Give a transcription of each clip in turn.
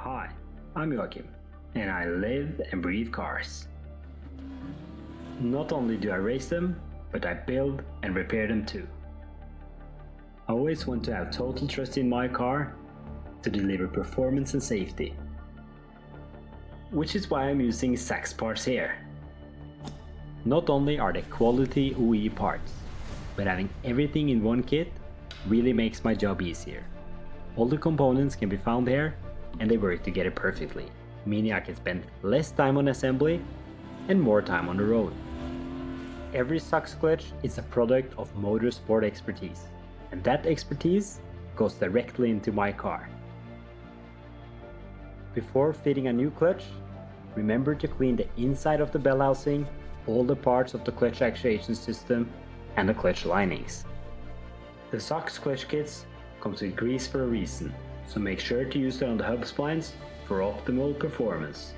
Hi, I'm Joachim, and I live and breathe cars. Not only do I race them, but I build and repair them too. I always want to have total trust in my car to deliver performance and safety. Which is why I'm using SACHS parts here. Not only are they quality OE parts, but having everything in one kit really makes my job easier. All the components can be found here and they work together perfectly, meaning I can spend less time on assembly and more time on the road. Every SACHS clutch is a product of motorsport expertise, and that expertise goes directly into my car. Before fitting a new clutch, remember to clean the inside of the bell housing, all the parts of the clutch actuation system, and the clutch linings. The SACHS clutch kits comes with grease for a reason, so make sure to use it on the hub splines for optimal performance.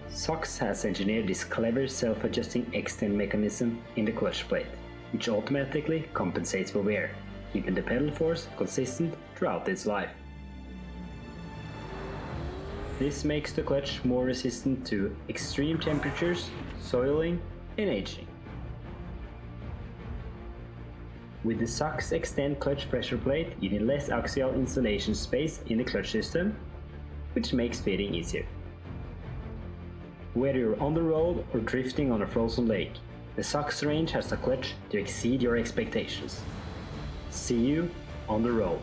SACHS has engineered this clever self-adjusting extend mechanism in the clutch plate, which automatically compensates for wear, keeping the pedal force consistent throughout its life. This makes the clutch more resistant to extreme temperatures, soiling, and aging. With the SACHS Extend clutch pressure plate, you need less axial installation space in the clutch system, which makes fitting easier. Whether you're on the road or drifting on a frozen lake, the SACHS range has a clutch to exceed your expectations. See you on the road.